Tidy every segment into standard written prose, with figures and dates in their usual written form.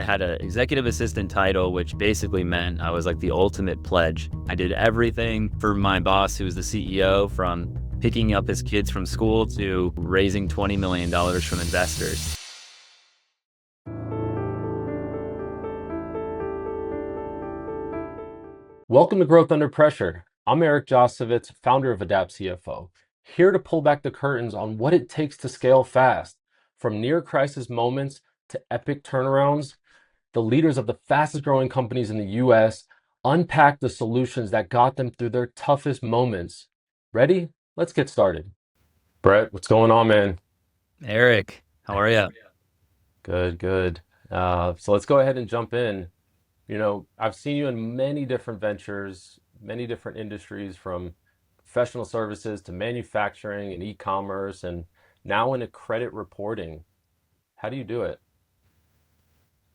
had an executive assistant title, which basically meant I was like the ultimate pledge. I did everything for my boss, who was the CEO, from picking up his kids from school to raising $20 million from investors. Welcome to Growth Under Pressure. I'm Eric Josovitz, founder of Adapt CFO, here to pull back the curtains on what it takes to scale fast. From near crisis moments to epic turnarounds, the leaders of the fastest growing companies in the US unpack the solutions that got them through their toughest moments. Ready? Let's get started. Brett, what's going on, man? Eric, how are you? Good, good. So let's go ahead and jump in. I've seen you in many different ventures, many different industries, from professional services to manufacturing and e-commerce, and now into credit reporting. How do you do it?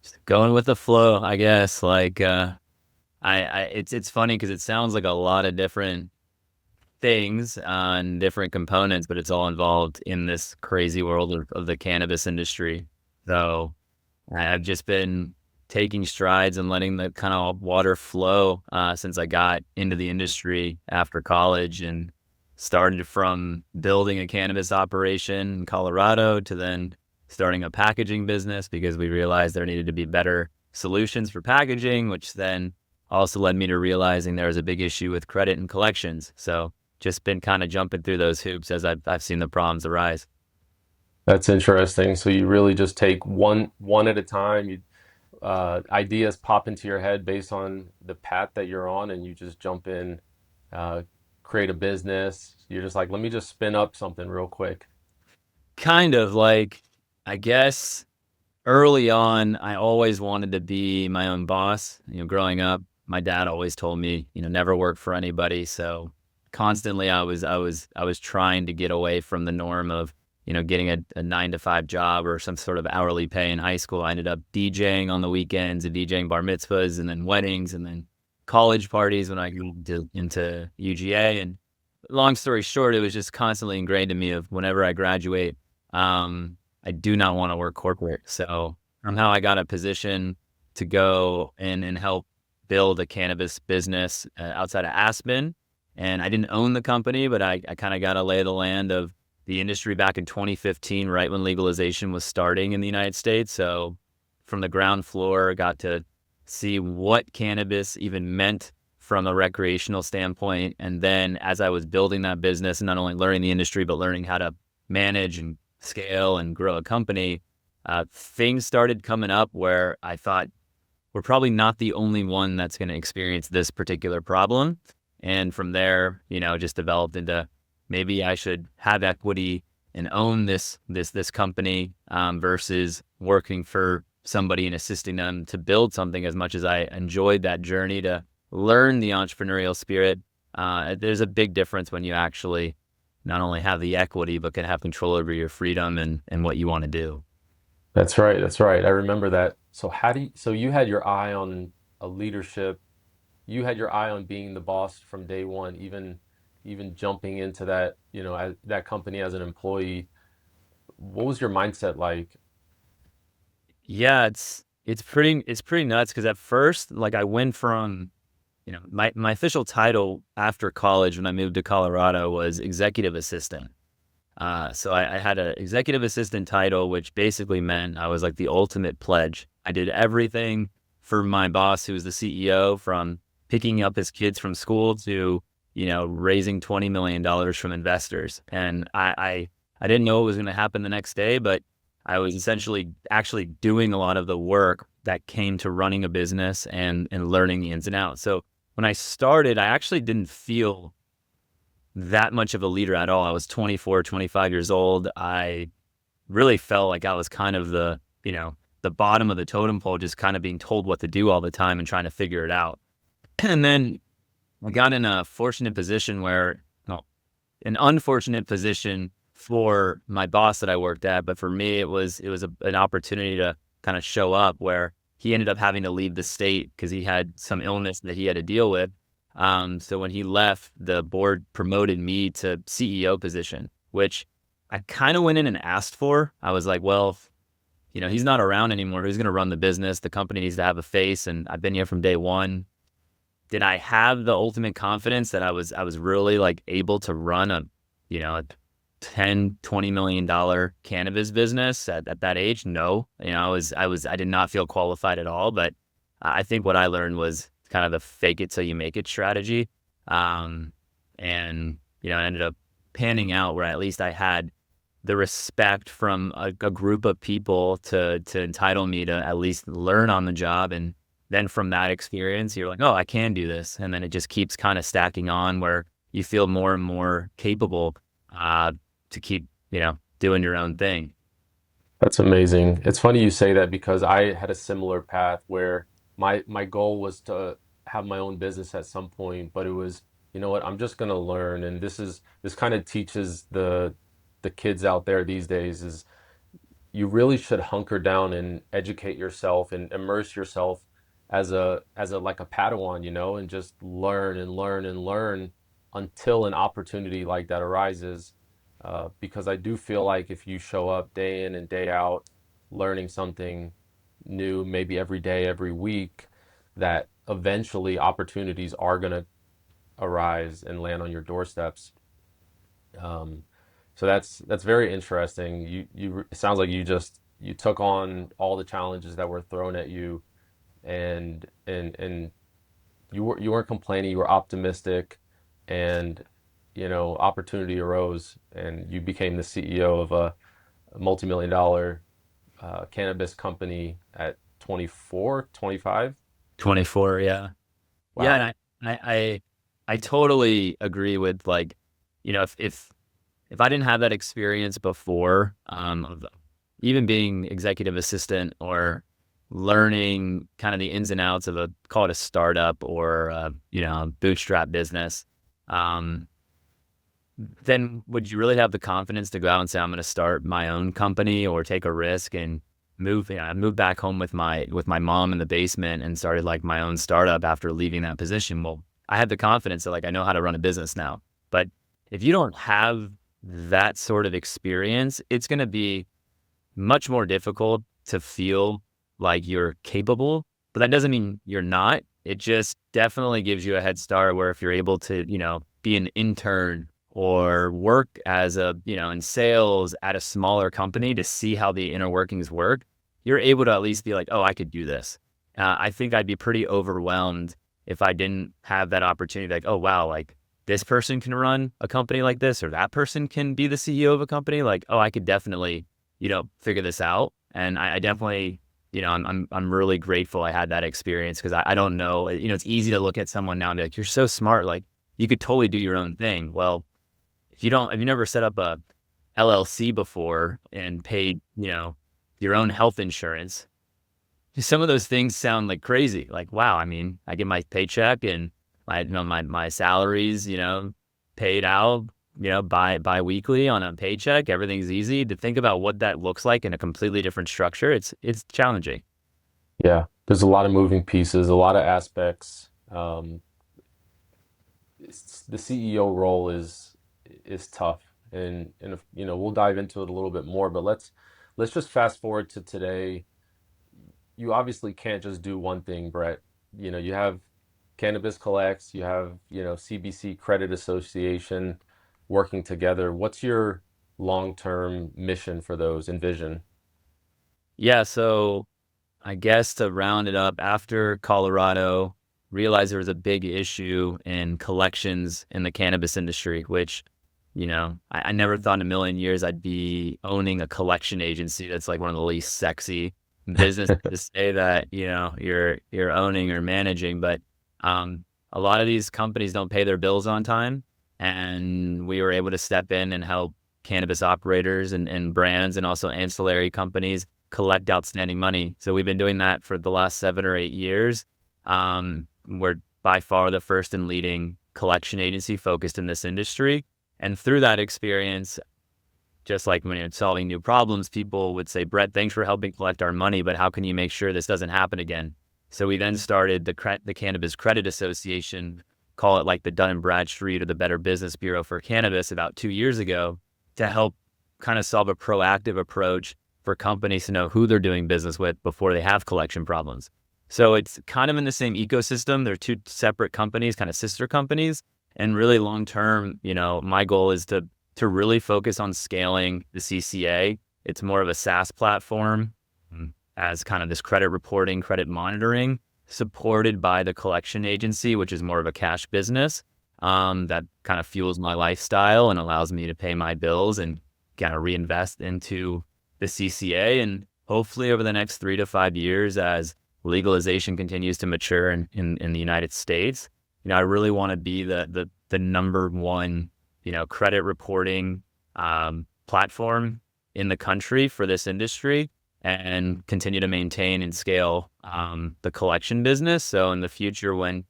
Just going with the flow, I guess. It's funny because it sounds like a lot of different things on different components, but it's all involved in this crazy world of the cannabis industry. So I've just been taking strides and letting the kind of water flow since I got into the industry after college, and started from building a cannabis operation in Colorado to then starting a packaging business because we realized there needed to be better solutions for packaging, which then also led me to realizing there was a big issue with credit and collections. So just been kind of jumping through those hoops as I've seen the problems arise. That's interesting. So you really just take one at a time. Ideas pop into your head based on the path that you're on, and you just jump in, uh, create a business. You're just like, let me just spin up something real quick. Kind of like, I guess early on, I always wanted to be my own boss. Growing up, my dad always told me, never work for anybody. So constantly I was trying to get away from the norm of, getting a 9 to 5 job or some sort of hourly pay in high school. I ended up DJing on the weekends and DJing bar mitzvahs and then weddings and then college parties when I got into UGA. And long story short, it was just constantly ingrained in me of whenever I graduate, I do not want to work corporate. So somehow I got a position to go in and help build a cannabis business outside of Aspen. And I didn't own the company, but I kind of got a lay of the land of the industry back in 2015, right when legalization was starting in the United States. So from the ground floor, got to see what cannabis even meant from a recreational standpoint. And then as I was building that business and not only learning the industry, but learning how to manage and scale and grow a company, things started coming up where I thought we're probably not the only one that's going to experience this particular problem. And from there, just developed into maybe I should have equity and own this company versus working for somebody and assisting them to build something. As much as I enjoyed that journey to learn the entrepreneurial spirit, there's a big difference when you actually not only have the equity, but can have control over your freedom and what you want to do. That's right. That's right. I remember that. So you had your eye on a leadership. You had your eye on being the boss from day one, even jumping into that, as that company as an employee. What was your mindset like? Yeah, it's pretty nuts because at first, like, I went from, my official title after college when I moved to Colorado was executive assistant. So I had an executive assistant title, which basically meant I was like the ultimate pledge. I did everything for my boss, who was the CEO, from picking up his kids from school to, raising $20 million from investors. And I didn't know what was going to happen the next day, but I was essentially actually doing a lot of the work that came to running a business and learning the ins and outs. So when I started, I actually didn't feel that much of a leader at all. I was 24, 25 years old. I really felt like I was kind of the bottom of the totem pole, just kind of being told what to do all the time and trying to figure it out. And then I got in a fortunate position where, well, an unfortunate position for my boss that I worked at, but for me, it was an opportunity to kind of show up, where he ended up having to leave the state because he had some illness that he had to deal with. So when he left, the board promoted me to CEO position, which I kind of went in and asked for. I was like, well, he's not around anymore. Who's going to run the business? The company needs to have a face. And I've been here from day one. Did I have the ultimate confidence that I was really like able to run a 10, $20 million cannabis business at that age? No. I did not feel qualified at all. But I think what I learned was kind of the fake it till you make it strategy. Um, and, it ended up panning out where at least I had the respect from a group of people to entitle me to at least learn on the job. And then from that experience, you're like, oh, I can do this. And then it just keeps kind of stacking on where you feel more and more capable to keep, doing your own thing. That's amazing. It's funny you say that because I had a similar path where my goal was to have my own business at some point, but it was, you know what, I'm just gonna learn. And this kind of teaches the kids out there these days is you really should hunker down and educate yourself and immerse yourself as a like a Padawan, and just learn and learn and learn until an opportunity like that arises. Because I do feel like if you show up day in and day out, learning something new, maybe every day, every week, that eventually opportunities are going to arise and land on your doorsteps. Um, so that's very interesting. It sounds like you took on all the challenges that were thrown at you, and you weren't complaining. You were optimistic, and opportunity arose, and you became the CEO of a multi-million-dollar cannabis company at 24, 25. 24, yeah. Yeah, Wow. and I totally agree with like, if I didn't have that experience before, of even being executive assistant or learning kind of the ins and outs of call it a startup or bootstrap business, um, then would you really have the confidence to go out and say, I'm going to start my own company or take a risk and move? I moved back home with my mom in the basement and started like my own startup after leaving that position. Well, I had the confidence that like I know how to run a business now. But if you don't have that sort of experience, it's going to be much more difficult to feel like you're capable. But that doesn't mean you're not. It just definitely gives you a head start where if you're able to, be an intern or work as in sales at a smaller company to see how the inner workings work, you're able to at least be like, oh, I could do this. I think I'd be pretty overwhelmed if I didn't have that opportunity. Like, oh, wow, like this person can run a company like this, or that person can be the CEO of a company. Like, oh, I could definitely, figure this out. And I definitely, I'm really grateful I had that experience because I don't know, it's easy to look at someone now and be like, you're so smart. Like you could totally do your own thing. Well, if you never set up a LLC before and paid, your own health insurance, some of those things sound like crazy. Like, wow, I mean, I get my paycheck and my salaries, paid out, bi-weekly on a paycheck. Everything's easy. To think about what that looks like in a completely different structure, it's challenging. Yeah, there's a lot of moving pieces, a lot of aspects. The CEO role is tough, and if, we'll dive into it a little bit more, but let's just fast forward to today. You obviously can't just do one thing, Brett. You have Cannabis Collects, you have, CBC Credit Association working together. What's your long-term mission for those and vision? Yeah, so I guess to round it up, after Colorado, realized there was a big issue in collections in the cannabis industry, which, I never thought in a million years I'd be owning a collection agency. That's like one of the least sexy business to say that, you're owning or managing. But a lot of these companies don't pay their bills on time. And we were able to step in and help cannabis operators and brands and also ancillary companies collect outstanding money. So we've been doing that for the last 7 or 8 years. We're by far the first and leading collection agency focused in this industry. And through that experience, just like when you're solving new problems, people would say, Brett, thanks for helping collect our money, but how can you make sure this doesn't happen again? So we then started the Cannabis Credit Association, call it like the Dun and Bradstreet or the Better Business Bureau for cannabis, about 2 years ago, to help kind of solve a proactive approach for for companies to know who they're doing business with before they have collection problems. So it's kind of in the same ecosystem. They're two separate companies, kind of sister companies. And really long term, my goal is to really focus on scaling the CCA. It's more of a SaaS platform as kind of this credit reporting, credit monitoring, supported by the collection agency, which is more of a cash business that kind of fuels my lifestyle and allows me to pay my bills and kind of reinvest into the CCA. And hopefully over the next 3 to 5 years, as legalization continues to mature in the United States, I really want to be the number one, credit reporting platform in the country for this industry and continue to maintain and scale the collection business. So in the future, when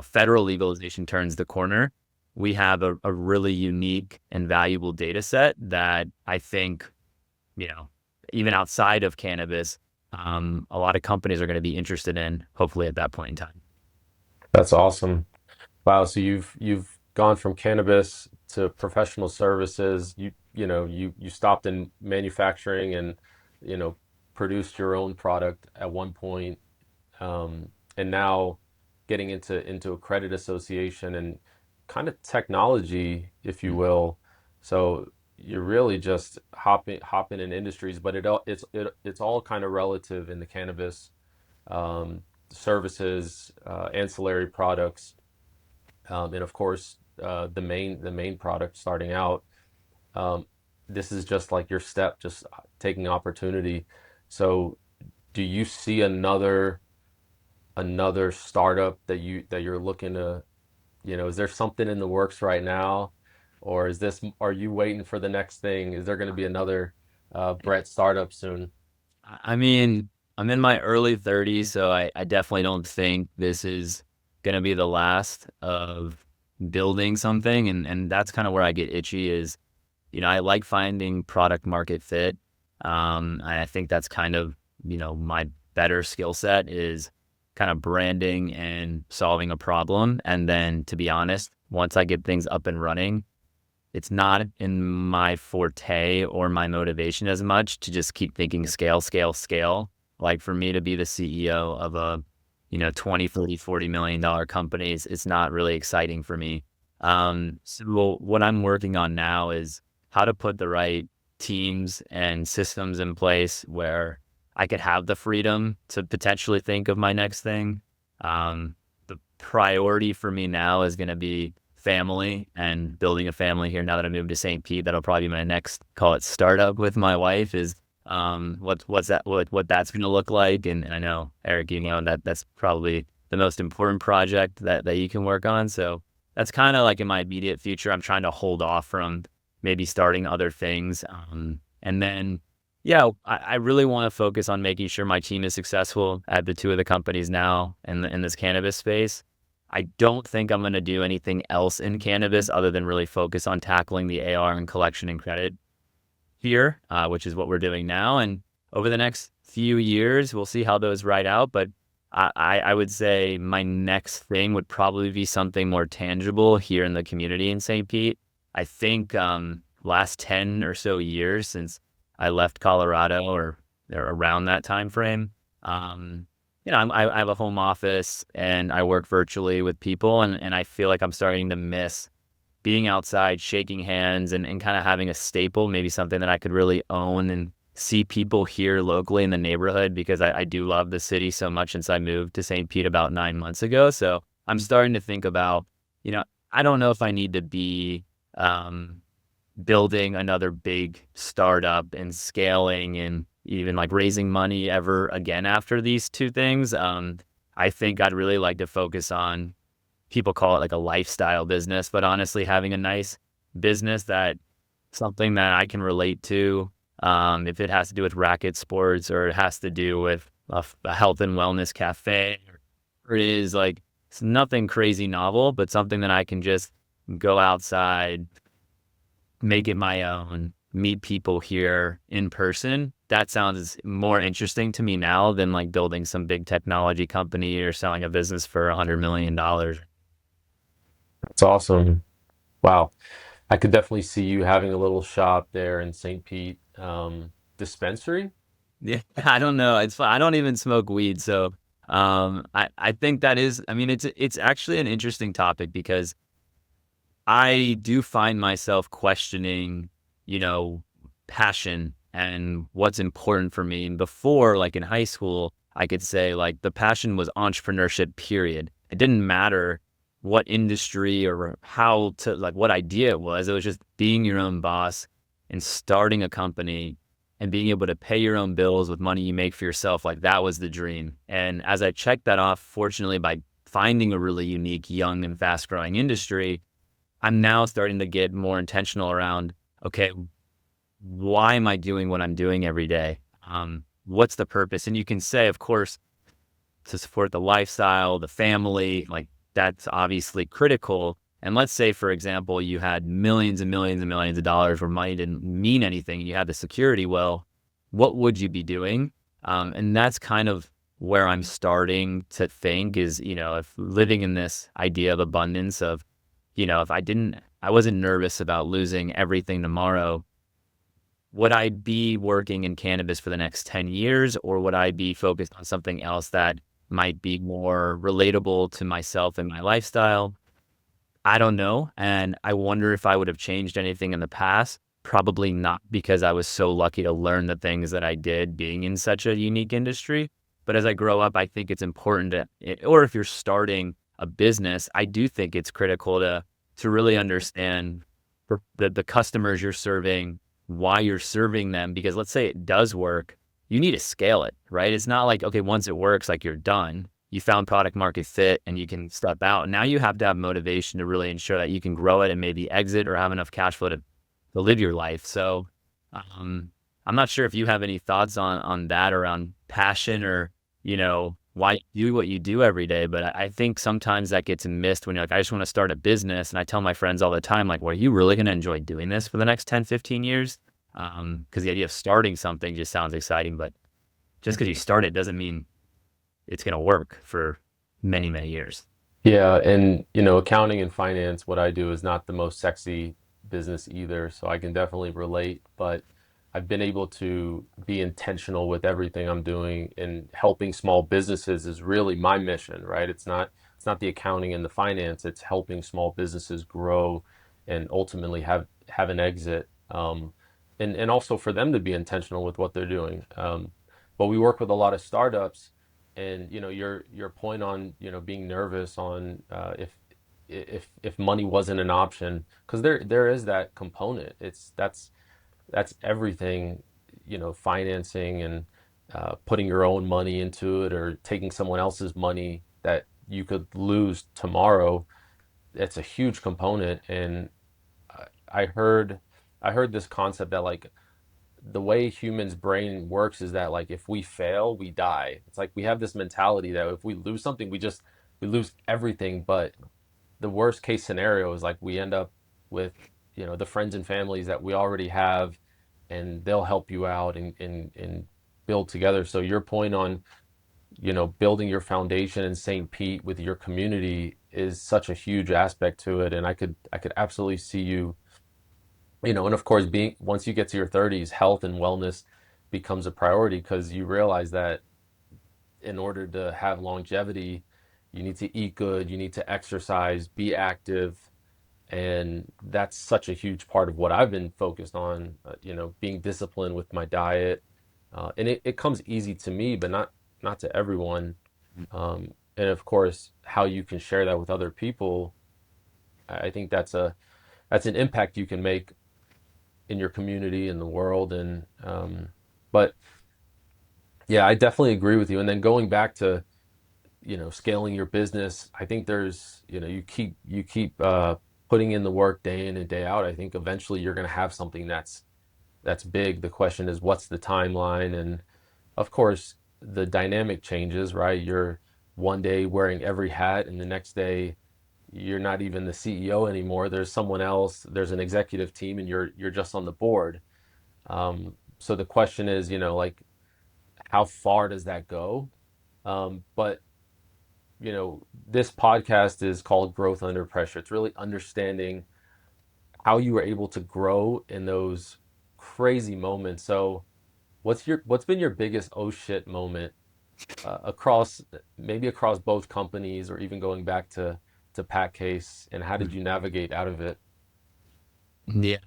federal legalization turns the corner, we have a really unique and valuable data set that I think, even outside of cannabis, a lot of companies are going to be interested in, hopefully at that point in time. That's awesome. Wow. So you've gone from cannabis to professional services. You stopped in manufacturing and you know produced your own product at one point, and now getting into a credit association and kind of technology, if you Mm. will. So you're really just hopping in industries, but it's all kind of relative in the cannabis, services, ancillary products, and of course the main product starting out. Um, this is just like your step, just taking opportunity. So do you see another startup that you're looking to, is there something in the works right now, or are you waiting for the next thing? Is there going to be another Brett startup soon? I mean, I'm in my early 30s, so I definitely don't think this is going to be the last of building something. And that's kind of where I get itchy is, I like finding product market fit. And I think that's kind of, my better skill set is kind of branding and solving a problem. And then, to be honest, once I get things up and running, it's not in my forte or my motivation as much to just keep thinking scale, scale, scale. Like for me to be the CEO of a, 20, 30, $40 million companies, it's not really exciting for me. So what I'm working on now is how to put the right teams and systems in place where I could have the freedom to potentially think of my next thing. The priority for me now is going to be family and building a family here. Now that I moved to St. Pete, that'll probably be my next, call it, startup with my wife, is what that's going to look like. And I know, Eric, that's probably the most important project that you can work on. So that's kind of like in my immediate future. I'm trying to hold off from maybe starting other things. And then, yeah, I really want to focus on making sure my team is successful at the two of the companies now in this cannabis space. I don't think I'm going to do anything else in cannabis other than really focus on tackling the AR and collection and credit here, which is what we're doing now. And over the next few years, we'll see how those ride out. But I would say my next thing would probably be something more tangible here in the community in St. Pete. I think last 10 or so years since I left Colorado or around that time frame, I have a home office and I work virtually with people, and I feel like I'm starting to miss being outside, shaking hands, and kind of having a staple, maybe something that I could really own and see people here locally in the neighborhood, because I do love the city so much since I moved to St. Pete about 9 months ago. So I'm starting to think about, I don't know if I need to be um, building another big startup and scaling and even like raising money ever again after these two things. I think I'd really like to focus on, people call it like a lifestyle business, but honestly, having a nice business that something that I can relate to. If it has to do with racket sports or it has to do with a health and wellness cafe, or it is like, it's nothing crazy novel, but something that I can just go outside, make it my own, meet people here in person. That sounds more interesting to me now than like building some big technology company or selling a business for $100 million. That's awesome. Wow. I could definitely see you having a little shop there in St. Pete. dispensary? Yeah, I don't know. I don't even smoke weed, so I think that is. I mean, it's actually an interesting topic because I do find myself questioning, you know, passion and what's important for me. And before, like in high school, I could say like the passion was entrepreneurship, period. It didn't matter what industry or how to like what idea it was. It was just being your own boss and starting a company and being able to pay your own bills with money you make for yourself. Like that was the dream. And as I checked that off, fortunately, by finding a really unique, young, and fast growing industry, I'm now starting to get more intentional around, okay, why am I doing what I'm doing every day? What's the purpose? And you can say, of course, to support the lifestyle, the family, like that's obviously critical. And let's say, for example, you had millions and millions and millions of dollars where money didn't mean anything. You had the security. Well, what would you be doing? And that's kind of where I'm starting to think is, if living in this idea of abundance of, if I wasn't nervous about losing everything tomorrow, would I be working in cannabis for the next 10 years, or would I be focused on something else that might be more relatable to myself and my lifestyle? I don't know. And I wonder if I would have changed anything in the past. Probably not, because I was so lucky to learn the things that I did being in such a unique industry. But as I grow up, I think it's important or if you're starting a business, I do think it's critical to really understand the customers you're serving, why you're serving them. Because let's say it does work, you need to scale it, right? It's not like, okay, once it works, like you're done. You found product market fit and you can step out. Now you have to have motivation to really ensure that you can grow it and maybe exit or have enough cash flow to live your life. So um, I'm not sure if you have any thoughts on that around passion or, why you do what you do every day. But I think sometimes that gets missed when you're like, I just want to start a business. And I tell my friends all the time, like, well, are you really going to enjoy doing this for the next 10, 15 years? Because the idea of starting something just sounds exciting, but just because you start it doesn't mean it's going to work for many, many years. Yeah, and accounting and finance, what I do is not the most sexy business either, so I can definitely relate, but I've been able to be intentional with everything I'm doing, and helping small businesses is really my mission, right? It's not the accounting and the finance, it's helping small businesses grow and ultimately have an exit. And also for them to be intentional with what they're doing. But we work with a lot of startups, and your point on being nervous on if money wasn't an option, because there is that component. That's everything, financing and putting your own money into it, or taking someone else's money that you could lose tomorrow. It's a huge component. And I heard I heard this concept that, like, the way humans brain works is that, like, if we fail, we die. It's like we have this mentality that if we lose something, we lose everything. But the worst case scenario is like we end up with the friends and families that we already have, and they'll help you out and build together. So your point on building your foundation in St. Pete with your community is such a huge aspect to it. And I could absolutely see you, and of course, being once you get to your 30s, health and wellness becomes a priority, because you realize that in order to have longevity, you need to eat good, you need to exercise, be active. And that's such a huge part of what I've been focused on, being disciplined with my diet. And it comes easy to me, but not to everyone. And of course, how you can share that with other people, I think that's an impact you can make in your community, in the world. And but yeah, I definitely agree with you. And then going back to scaling your business, I think there's you keep putting in the work day in and day out. I think eventually you're going to have something that's big. The question is, what's the timeline? And of course, the dynamic changes, right? You're one day wearing every hat, and the next day you're not even the CEO anymore. There's someone else, there's an executive team, and you're just on the board. So the question is, like, how far does that go? But this podcast is called Growth Under Pressure. It's really understanding how you were able to grow in those crazy moments. So What's been your biggest oh shit moment across maybe across both companies or even going back to Pat Case, and how did you navigate out of it? Yeah.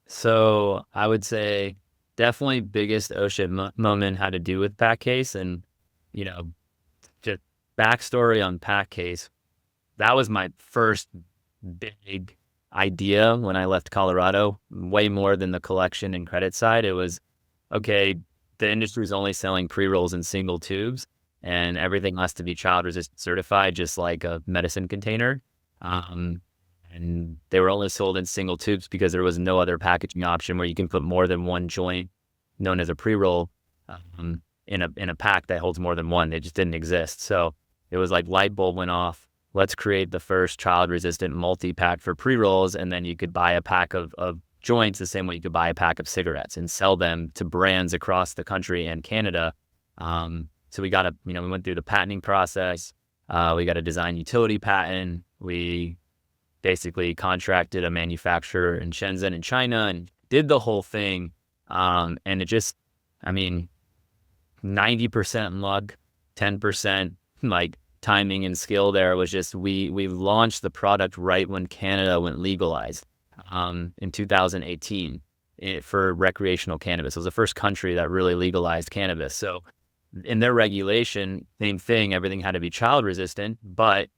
So I would say definitely biggest ocean moment had to do with Pack Case. And, you know, just backstory on Pack Case. That was my first big idea when I left Colorado, way more than the collection and credit side. It was, okay, the industry is only selling pre-rolls in single tubes, and everything has to be child resistant certified, just like a medicine container. Um, and they were only sold in single tubes because there was no other packaging option where you can put more than one joint, known as a pre-roll, in a pack that holds more than one. It just didn't exist. So it was like light bulb went off. Let's create the first child resistant multi-pack for pre-rolls, and then you could buy a pack of joints the same way you could buy a pack of cigarettes and sell them to brands across the country and Canada. So we got we went through the patenting process. We got a design utility patent. We basically contracted a manufacturer in Shenzhen in China and did the whole thing. And it just, I mean, 90% luck, 10% like timing and skill. There was just, we launched the product right when Canada went legalized in 2018 for recreational cannabis. It was the first country that really legalized cannabis. So in their regulation, same thing, everything had to be child resistant, but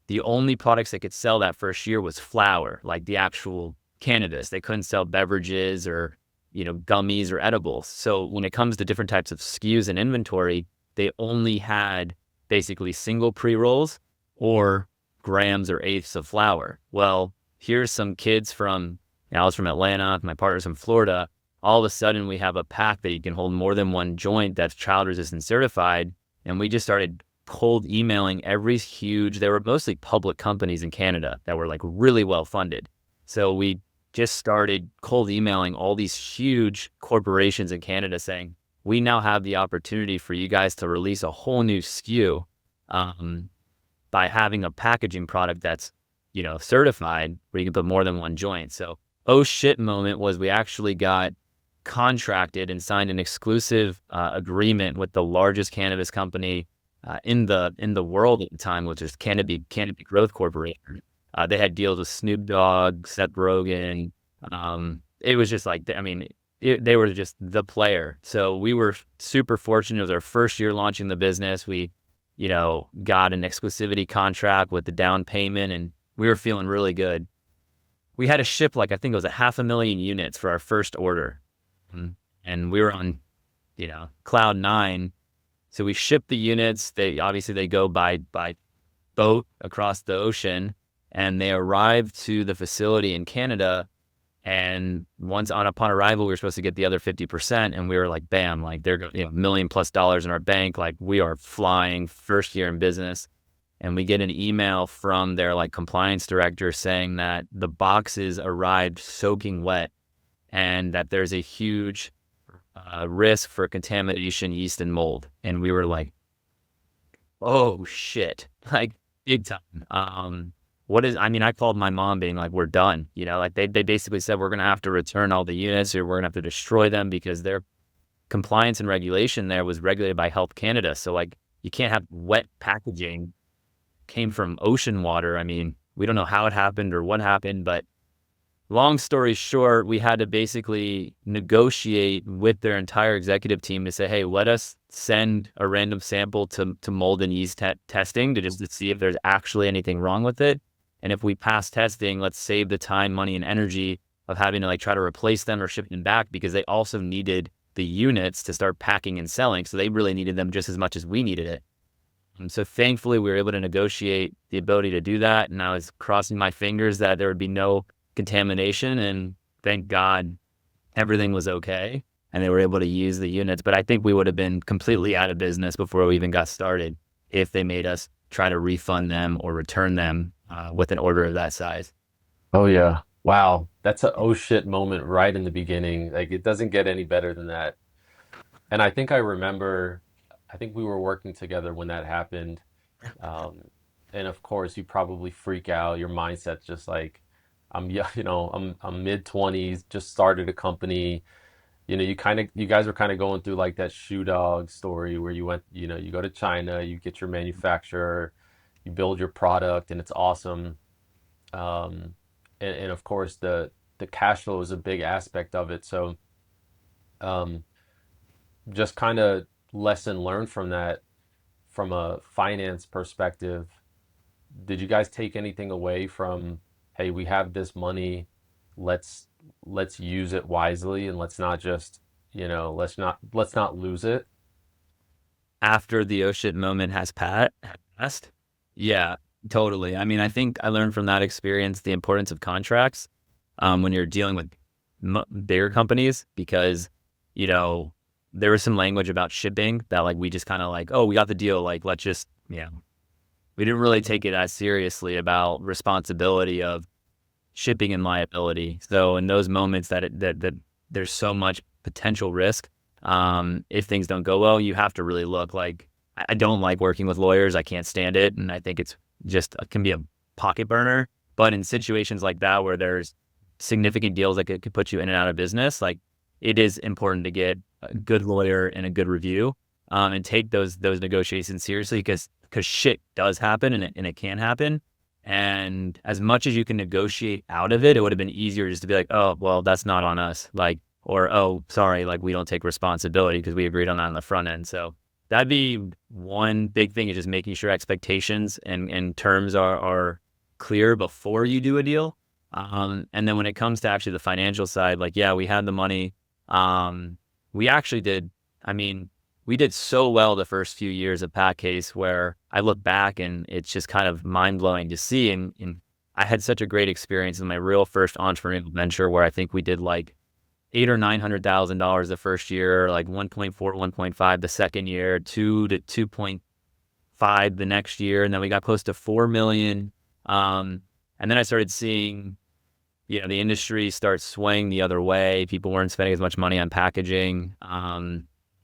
the only products they could sell that first year was flower, like the actual cannabis. They couldn't sell beverages or, gummies or edibles. So when it comes to different types of SKUs and inventory, they only had basically single pre-rolls or grams or eighths of flower. Well, here's some kids from, I was from Atlanta, my partner's from Florida. All of a sudden we have a pack that you can hold more than one joint that's child resistant certified. And we just started cold emailing there were mostly public companies in Canada that were like really well funded. So we just started cold emailing all these huge corporations in Canada saying, we now have the opportunity for you guys to release a whole new SKU by having a packaging product that's, certified where you can put more than one joint. So, oh shit moment was we actually got contracted and signed an exclusive agreement with the largest cannabis company in the world at the time, which is Canopy Growth Corporation. They had deals with Snoop Dogg, Seth Rogen. It was just like, they were just the player. So we were super fortunate. It was our first year launching the business. We, got an exclusivity contract with the down payment, and we were feeling really good. We had to ship like, I think it was 500,000 units for our first order. And we were on, cloud nine. So we shipped the units. They go by boat across the ocean, and they arrived to the facility in Canada. And upon arrival, we were supposed to get the other 50%, and we were like, bam, like they're $1 million+ in our bank, like we are flying, first year in business. And we get an email from their like compliance director saying that the boxes arrived soaking wet, and that there's a huge risk for contamination, yeast, and mold. And we were like, oh shit, like big time. I called my mom being like, we're done. Like they basically said, we're going to have to return all the units, or we're going to have to destroy them, because their compliance and regulation there was regulated by Health Canada. So like, you can't have wet packaging, came from ocean water. I mean, we don't know how it happened or what happened, but long story short, we had to basically negotiate with their entire executive team to say, hey, let us send a random sample to mold and yeast testing to see if there's actually anything wrong with it. And if we pass testing, let's save the time, money, and energy of having to like try to replace them or ship them back, because they also needed the units to start packing and selling. So they really needed them just as much as we needed it. And so thankfully, we were able to negotiate the ability to do that. And I was crossing my fingers that there would be no contamination, and thank God everything was okay and they were able to use the units. But I think we would have been completely out of business before we even got started if they made us try to refund them or return them with an order of that size. Oh yeah. Wow. That's a oh shit moment right in the beginning. Like it doesn't get any better than that. And I think I remember, I think we were working together when that happened. Um, and of course, you probably freak out. Your mindset's just like, I'm, yeah, I'm mid 20s, just started a company. You guys are kind of going through like that shoe dog story where you go to China, you get your manufacturer, you build your product, and it's awesome. Um, and of course, the cash flow is a big aspect of it. So, um, just kind of lesson learned from that, from a finance perspective. Did you guys take anything away from, hey, we have this money, let's let's use it wisely, and let's not just, let's not lose it. After the oh shit moment has passed. Yeah, totally. I mean, I think I learned from that experience the importance of contracts when you're dealing with bigger companies because, you know, there was some language about shipping that like we just kind of like, oh, we got the deal. Like, let's just, yeah, we didn't really take it as seriously about responsibility of shipping and liability. So in those moments that there's so much potential risk, if things don't go well, you have to really look. Like I don't like working with lawyers. I can't stand it, and I think it's just it can be a pocket burner. But in situations like that where there's significant deals that could put you in and out of business, like it is important to get a good lawyer and a good review, and take those negotiations seriously because shit does happen and it can happen. And as much as you can negotiate out of it, it would have been easier just to be like, oh, well, that's not on us. Like, or, oh, sorry, like we don't take responsibility because we agreed on that on the front end. So that'd be one big thing is just making sure expectations and terms are clear before you do a deal. And then when it comes to actually the financial side, like, yeah, we had the money. We actually did. I mean, we did so well the first few years of Pat Case where I look back and it's just kind of mind blowing to see. And I had such a great experience in my real first entrepreneurial venture where I think we did like eight or $900,000 the first year, like 1.4, 1.5 the second year, 2 to 2.5 the next year. And then we got close to 4 million. And then I started seeing, the industry start swaying the other way. People weren't spending as much money on packaging.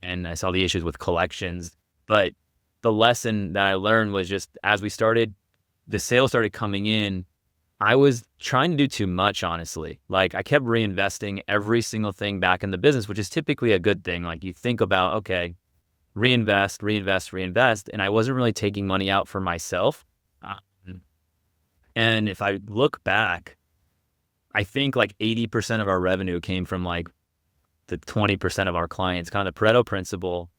And I saw the issues with collections. But the lesson that I learned was just as the sales started coming in, I was trying to do too much, honestly. Like I kept reinvesting every single thing back in the business, which is typically a good thing. Like you think about, okay, reinvest, reinvest, reinvest. And I wasn't really taking money out for myself. Um, and if I look back, I think like 80% of our revenue came from like the 20% of our clients, kind of the Pareto principle.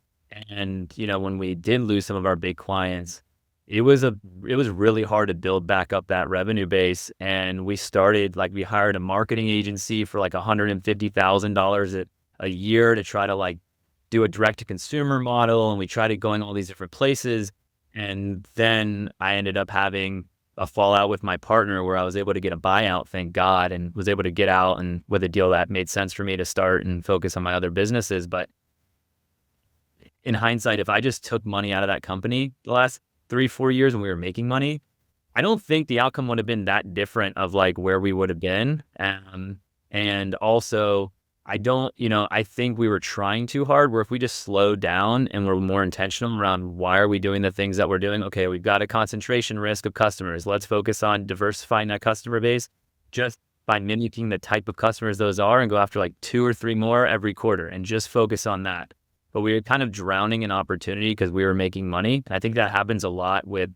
And, when we did lose some of our big clients, it was really hard to build back up that revenue base. And we hired a marketing agency for like $150,000 a year to try to like do a direct to consumer model. And we tried going all these different places. And then I ended up having a fallout with my partner where I was able to get a buyout, thank God, and was able to get out and with a deal that made sense for me to start and focus on my other businesses. But in hindsight, if I just took money out of that company the last 3, 4 years when we were making money, I don't think the outcome would have been that different of like where we would have been. And also I think we were trying too hard where if we just slowed down and were more intentional around why are we doing the things that we're doing? Okay, we've got a concentration risk of customers. Let's focus on diversifying that customer base just by mimicking the type of customers those are and go after like 2 or 3 more every quarter and just focus on that. But we were kind of drowning in opportunity because we were making money. And I think that happens a lot with,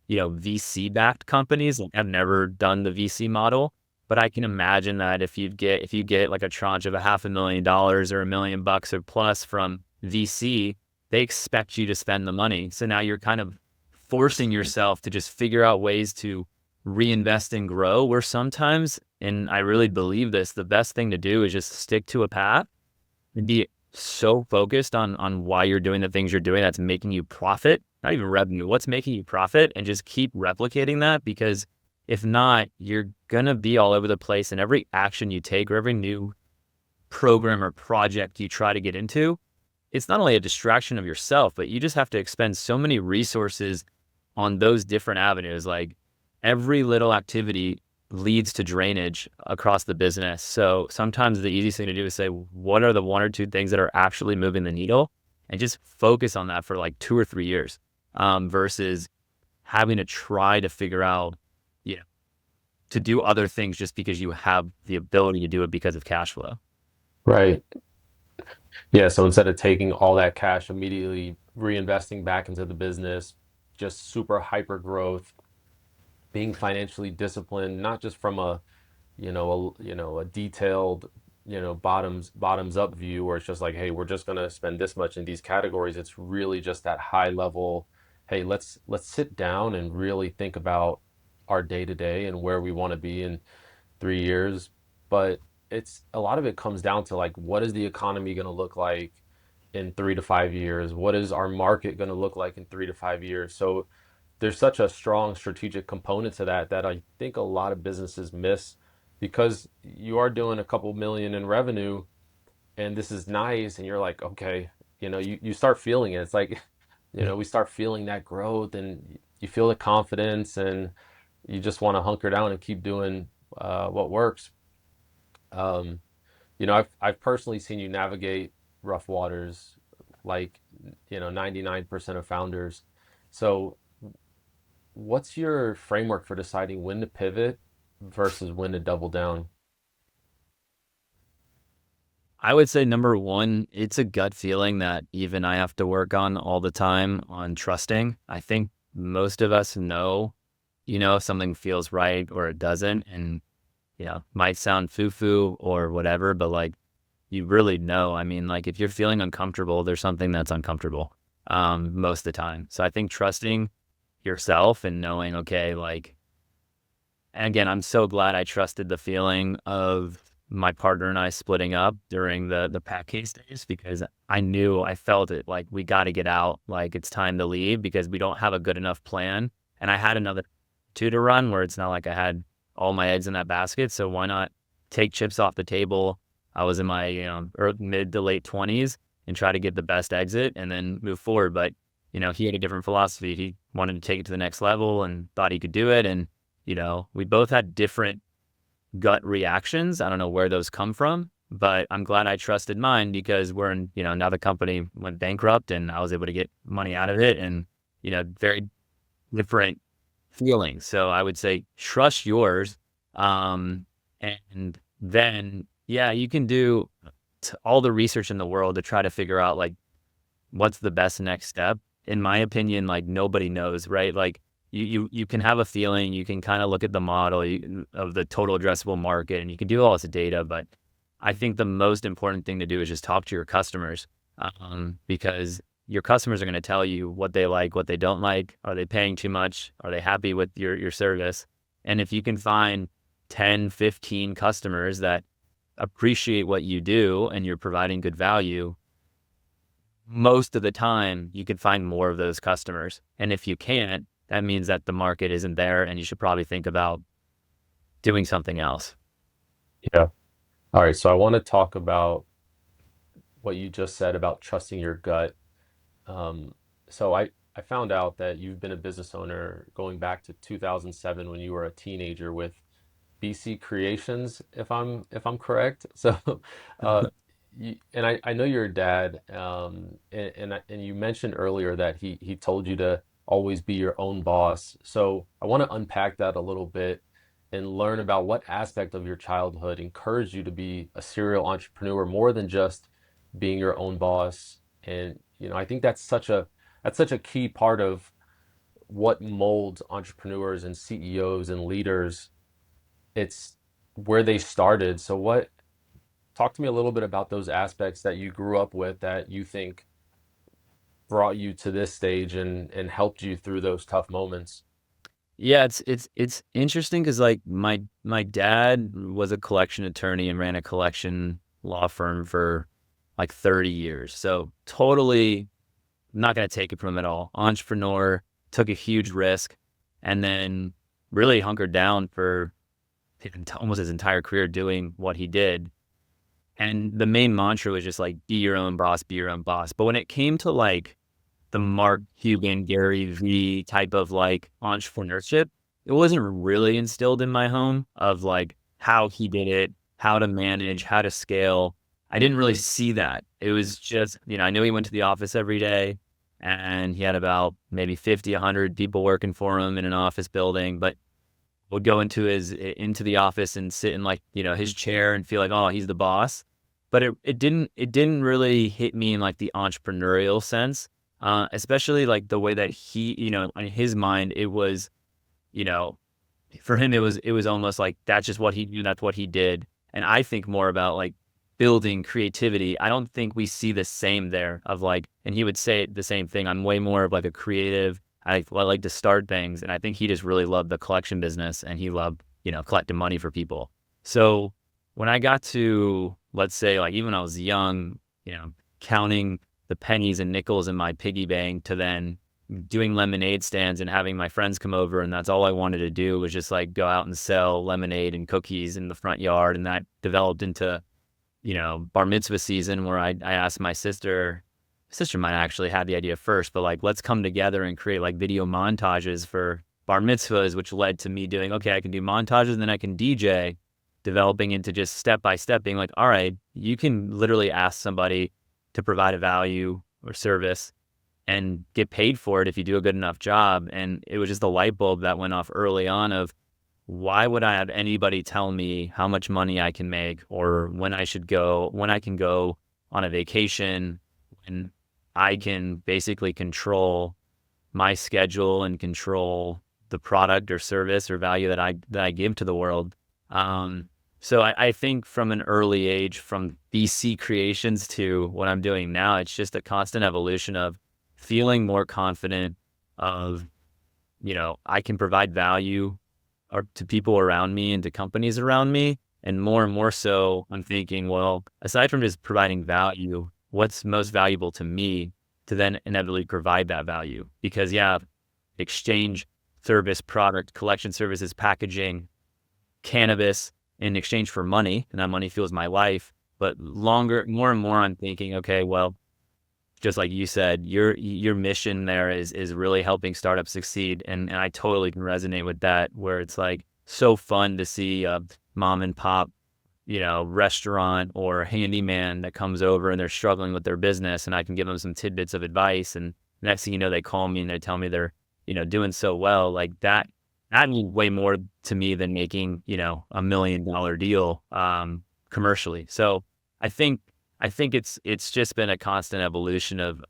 VC backed companies. Like, I've never done the VC model, but I can imagine that if you get like a tranche of $500,000 or $1 million or plus from VC, they expect you to spend the money. So now you're kind of forcing yourself to just figure out ways to reinvest and grow, where sometimes, and I really believe this, the best thing to do is just stick to a path and be so focused on why you're doing the things you're doing that's making you profit, not even revenue, what's making you profit, and just keep replicating that. Because if not, you're going to be all over the place, and every action you take or every new program or project you try to get into, it's not only a distraction of yourself, but you just have to expend so many resources on those different avenues. Like every little activity leads to drainage across the business. So sometimes the easiest thing to do is say, what are the 1 or 2 things that are actually moving the needle, and just focus on that for like 2 or 3 years, versus having to try to figure out, to do other things just because you have the ability to do it because of cash flow. Right. Yeah, so instead of taking all that cash immediately reinvesting back into the business, just super hyper growth, being financially disciplined, not just from a a detailed bottoms up view where it's just like, hey, we're just going to spend this much in these categories. It's really just that high level, hey, let's sit down and really think about our day to day and where we want to be in 3 years. But it's a lot of it comes down to like, what is the economy going to look like in 3 to 5 years? What is our market going to look like in 3 to 5 years? So there's such a strong strategic component to that that I think a lot of businesses miss, because you are doing a couple million in revenue and this is nice and you're like, okay, you start feeling it. It's like, we start feeling that growth and you feel the confidence and you just want to hunker down and keep doing what works. Um, I've personally seen you navigate rough waters like 99% of founders. So what's your framework for deciding when to pivot versus when to double down? I would say number one, it's a gut feeling that even I have to work on all the time on trusting. I think most of us know, if something feels right or it doesn't. And, might sound foo-foo or whatever, but like you really know. I mean, like if you're feeling uncomfortable, there's something that's uncomfortable most of the time. So I think trusting yourself and knowing, okay, like, and again, I'm so glad I trusted the feeling of my partner and I splitting up during the pack case days, because I felt it, like we got to get out, like it's time to leave because we don't have a good enough plan. And I had another two to run where it's not like I had all my eggs in that basket. So why not take chips off the table? I was in my mid to late 20s and try to get the best exit and then move forward. But he had a different philosophy. He wanted to take it to the next level and thought he could do it. And we both had different gut reactions. I don't know where those come from, but I'm glad I trusted mine because we're in, now the company went bankrupt and I was able to get money out of it and, very different feelings. So I would say trust yours. And then, yeah, you can do all the research in the world to try to figure out like what's the best next step. In my opinion, like nobody knows, right? Like you can have a feeling, you can kind of look at the model of the total addressable market and you can do all this data, but I think the most important thing to do is just talk to your customers, because your customers are going to tell you what they like, what they don't like. Are they paying too much? Are they happy with your service? And if you can find 10, 15 customers that appreciate what you do and you're providing good value, most of the time you could find more of those customers. And if you can't, that means that the market isn't there and you should probably think about doing something else. Yeah. All right. So I want to talk about what you just said about trusting your gut. Um, so I found out that you've been a business owner going back to 2007 when you were a teenager with BC Creations, if I'm correct. So, uh, and I know you're a dad, and you mentioned earlier that he told you to always be your own boss. So I want to unpack that a little bit and learn about what aspect of your childhood encouraged you to be a serial entrepreneur more than just being your own boss. And I think that's such a key part of what molds entrepreneurs and CEOs and leaders. It's where they started. So talk to me a little bit about those aspects that you grew up with that you think brought you to this stage and helped you through those tough moments. Yeah, it's interesting because like my dad was a collection attorney and ran a collection law firm for like 30 years. So totally not going to take it from him at all. Entrepreneur, took a huge risk, and then really hunkered down for almost his entire career doing what he did. And the main mantra was just like, be your own boss, be your own boss. But when it came to like the Mark Cuban, Gary V type of like entrepreneurship, it wasn't really instilled in my home of like how he did it, how to manage, how to scale. I didn't really see that. It was just, I knew he went to the office every day and he had about maybe 50, 100 people working for him in an office building, but would go into the office and sit in like, his chair and feel like, oh, he's the boss. but it didn't really hit me in like the entrepreneurial sense, especially like the way that he, in his mind, it was, you know, for him, it was almost like that's just what he knew, that's what he did. And I think more about like building creativity. I don't think we see the same there of like, and he would say the same thing. I'm way more of like a creative. I like to start things, and I think he just really loved the collection business, and he loved collecting money for people. So when I got to, let's say, like even when I was young, counting the pennies and nickels in my piggy bank to then doing lemonade stands and having my friends come over, and that's all I wanted to do was just like go out and sell lemonade and cookies in the front yard. And that developed into, bar mitzvah season, where I asked my sister might actually have the idea first, but like, let's come together and create like video montages for bar mitzvahs, which led to me doing, okay, I can do montages and then I can DJ, developing into just step by step being like, all right, you can literally ask somebody to provide a value or service and get paid for it if you do a good enough job. And it was just the light bulb that went off early on of, why would I have anybody tell me how much money I can make, or when I can go on a vacation, and I can basically control my schedule and control the product or service or value that I give to the world. So I think from an early age, from BC creations to what I'm doing now, it's just a constant evolution of feeling more confident of, I can provide value or to people around me and to companies around me. And more so, I'm thinking, well, aside from just providing value, what's most valuable to me to then inevitably provide that value? Because yeah, exchange, service, product, collection services, packaging, cannabis in exchange for money, and that money fuels my life. But more and more, I'm thinking, okay, well, just like you said, your mission there is really helping startups succeed, and I totally can resonate with that. Where it's like so fun to see a mom and pop, restaurant or handyman that comes over and they're struggling with their business, and I can give them some tidbits of advice. And next thing you know, they call me and they tell me they're doing so well. Like that means way more to me than making $1 million deal commercially. So I think it's just been a constant evolution of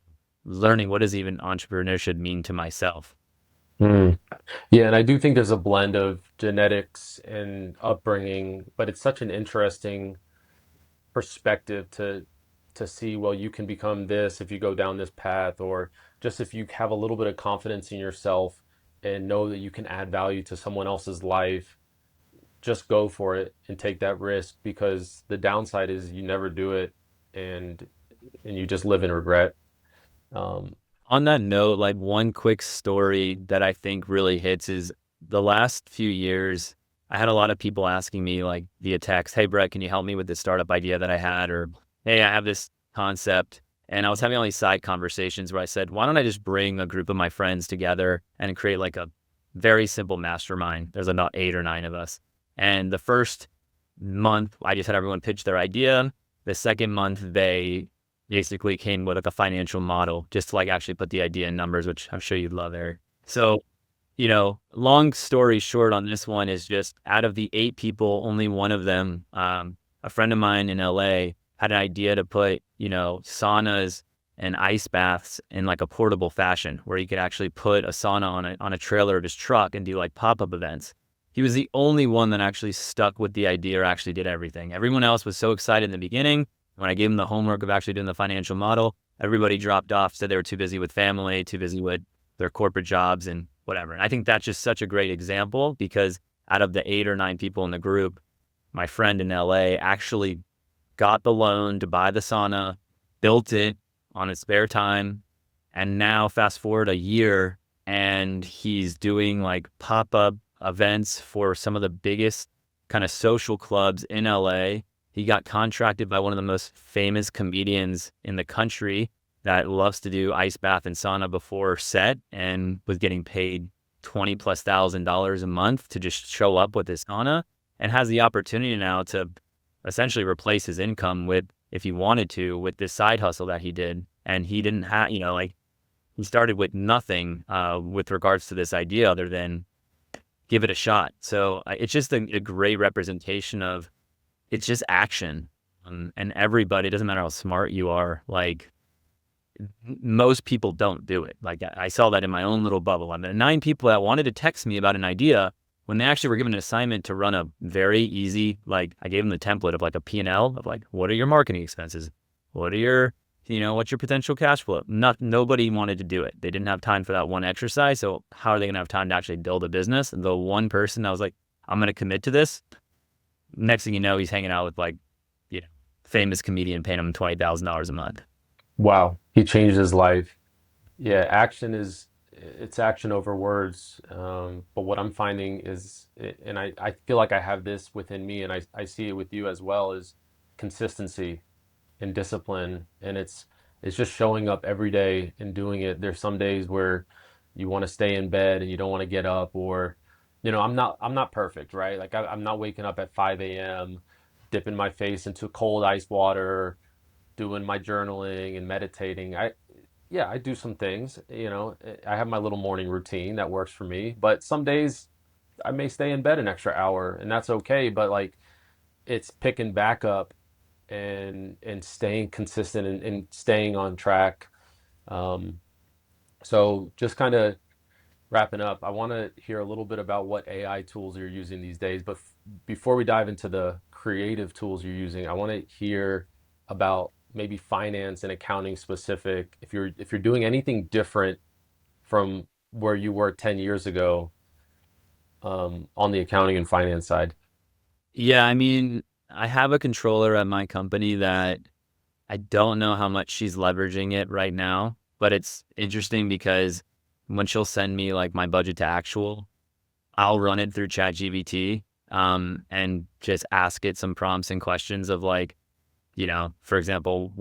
learning what does even entrepreneurship mean to myself. Hmm. Yeah, and I do think there's a blend of genetics and upbringing, but it's such an interesting perspective to see, well, you can become this if you go down this path, or just if you have a little bit of confidence in yourself and know that you can add value to someone else's life, just go for it and take that risk, because the downside is you never do it, and you just live in regret. Um, On that note, like one quick story that I think really hits is the last few years, I had a lot of people asking me like via text, hey Brett, can you help me with this startup idea that I had? Or, hey, I have this concept. And I was having all these side conversations where I said, why don't I just bring a group of my friends together and create like a very simple mastermind? There's about 8 or 9 of us. And the first month, I just had everyone pitch their idea. The second month, they basically came with like a financial model just to like actually put the idea in numbers, which I'm sure you'd love, Eric. So, long story short on this one is just out of the 8 people, only one of them, a friend of mine in LA, had an idea to put, saunas and ice baths in like a portable fashion where you could actually put a sauna on a trailer of his truck and do like pop-up events. He was the only one that actually stuck with the idea or actually did everything. Everyone else was so excited in the beginning. When I gave them the homework of actually doing the financial model, everybody dropped off, said they were too busy with family, too busy with their corporate jobs and whatever. And I think that's just such a great example, because out of the 8 or 9 people in the group, my friend in LA actually got the loan to buy the sauna, built it on his spare time. And now fast forward a year and he's doing like pop-up events for some of the biggest kind of social clubs in LA. He got contracted by one of the most famous comedians in the country that loves to do ice bath and sauna before set, and was getting paid $20,000+ a month to just show up with his sauna, and has the opportunity now to essentially replace his income with, if he wanted to, with this side hustle that he did. And he didn't have, like he started with nothing with regards to this idea other than give it a shot. So it's just a great representation of, it's just action. And everybody, doesn't matter how smart you are, like most people don't do it. Like I saw that in my own little bubble. And the 9 people that wanted to text me about an idea, when they actually were given an assignment to run a very easy, like I gave them the template of like a P&L of like, what are your marketing expenses? What are your, what's your potential cash flow? Nobody wanted to do it. They didn't have time for that one exercise. So how are they going to have time to actually build a business? And the one person I was like, I'm going to commit to this. Next thing you know, he's hanging out with like, famous comedian paying him $20,000 a month. Wow, he changed his life. Yeah, it's action over words. But what I'm finding is, and I feel like I have this within me, and I see it with you as well, is consistency and discipline. And it's just showing up every day and doing it. There's some days where you want to stay in bed and you don't want to get up, or, I'm not perfect, right? Like I'm not waking up at 5 a.m., dipping my face into cold ice water, doing my journaling and meditating. Yeah, I do some things, I have my little morning routine that works for me, but some days I may stay in bed an extra hour and that's okay, but like it's picking back up and staying consistent and staying on track. Um, so just kind of wrapping up, I want to hear a little bit about what AI tools you're using these days. But before we dive into the creative tools you're using, I want to hear about maybe finance and accounting specific. If you're doing anything different from where you were 10 years ago, on the accounting and finance side. Yeah, I mean, I have a controller at my company that I don't know how much she's leveraging it right now, but it's interesting because when she'll send me like my budget to actual, I'll run it through ChatGPT, and just ask it some prompts and questions of like, for example,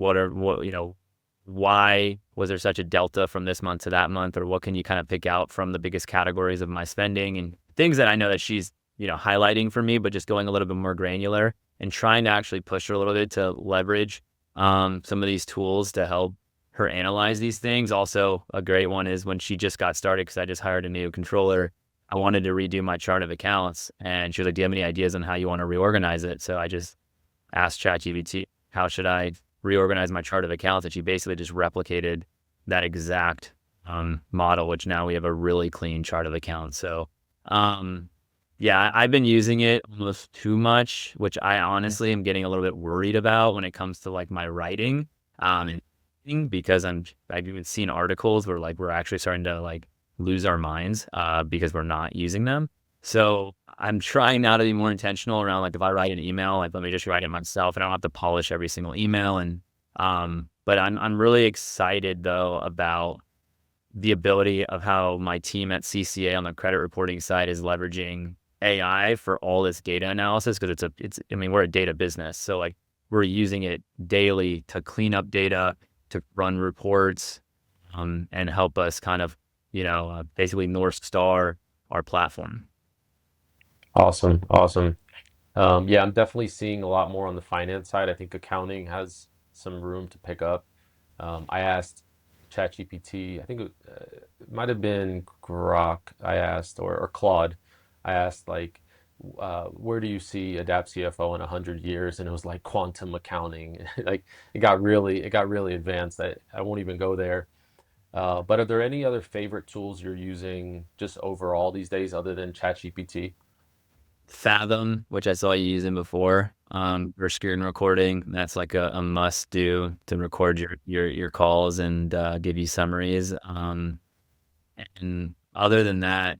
why was there such a delta from this month to that month? Or what can you kind of pick out from the biggest categories of my spending and things that I know that she's, highlighting for me, but just going a little bit more granular and trying to actually push her a little bit to leverage some of these tools to help her analyze these things. Also, a great one is when she just got started, because I just hired a new controller. I wanted to redo my chart of accounts, and she was like, "Do you have any ideas on how you want to reorganize it?" So I just asked ChatGPT, "How should I reorganize my chart of accounts?" And she basically just replicated that exact model, which now we have a really clean chart of accounts. So, yeah, I've been using it almost too much, which I honestly am getting a little bit worried about when it comes to like my writing, because I've even seen articles where like we're actually starting to like lose our minds because we're not using them. So I'm trying now to be more intentional around like if I write an email, like let me just write it myself and I don't have to polish every single email. And but I'm really excited though about the ability of how my team at CCA on the credit reporting side is leveraging AI for all this data analysis, because I mean, we're a data business. So like we're using it daily to clean up data, to run reports, and help us kind of, basically North Star our platform. Awesome, awesome. Yeah, I'm definitely seeing a lot more on the finance side. I think accounting has some room to pick up. I asked ChatGPT, I think it might have been Grok, I asked, or Claude. I asked, like, where do you see Adapt CFO in 100 years? And it was like quantum accounting. Like, it got really advanced. I won't even go there. But are there any other favorite tools you're using just overall these days other than ChatGPT? Fathom, which I saw you using before, for screen recording. That's like a must do to record your calls and give you summaries. And other than that,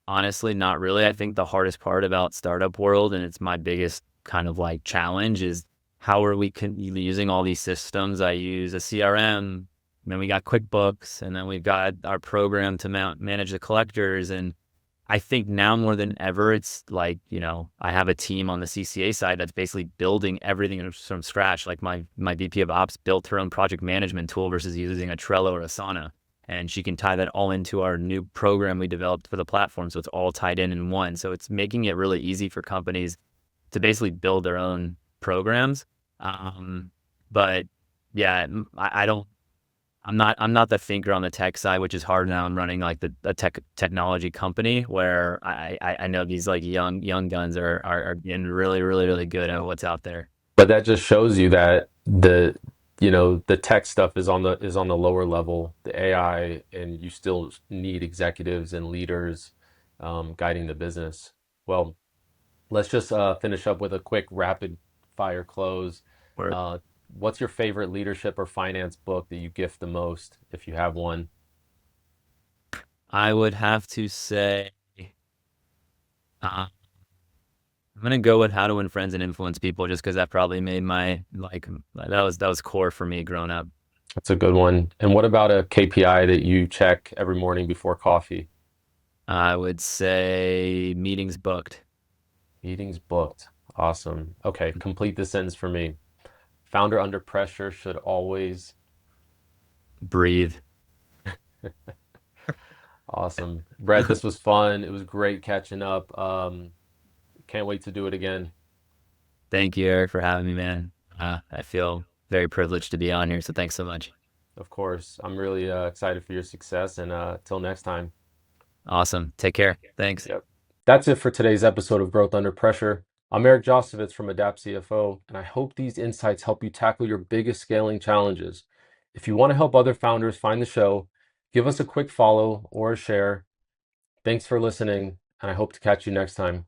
honestly, not really. I think the hardest part about startup world, and it's my biggest kind of like challenge, is how are we using all these systems? I use a CRM, then we got QuickBooks, and then we've got our program to manage the collectors. And I think now more than ever, it's like, I have a team on the CCA side that's basically building everything from scratch. Like my VP of Ops built her own project management tool versus using a Trello or a Sauna. And she can tie that all into our new program we developed for the platform. So it's all tied in one. So it's making it really easy for companies to basically build their own programs. But yeah, I don't, I'm not the thinker on the tech side, which is hard now. I'm running like a technology company where I know these like young guns are getting really, really, really good at what's out there. But that just shows you that the tech stuff is on the lower level, the AI, and you still need executives and leaders guiding the business. Well, let's just finish up with a quick rapid fire close. Where Uh, what's your favorite leadership or finance book that you gift the most, if you have one? I would have to say, uh, I'm gonna go with How to Win Friends and Influence People, just because that probably made my that was core for me growing up. That's a good one. And what about a KPI that you check every morning before coffee? I would say meetings booked. Meetings booked. Awesome. Okay, complete the sentence for me. Founder under pressure should always. Breathe. Awesome. Brett, this was fun. It was great catching up. Can't wait to do it again. Thank you, Eric, for having me, man. I feel very privileged to be on here, so thanks so much. Of course. I'm really excited for your success, and till next time. Awesome. Take care. Thanks. Yep. That's it for today's episode of Growth Under Pressure. I'm Eric Josovitz from Adapt CFO, and I hope these insights help you tackle your biggest scaling challenges. If you want to help other founders find the show, give us a quick follow or a share. Thanks for listening, and I hope to catch you next time.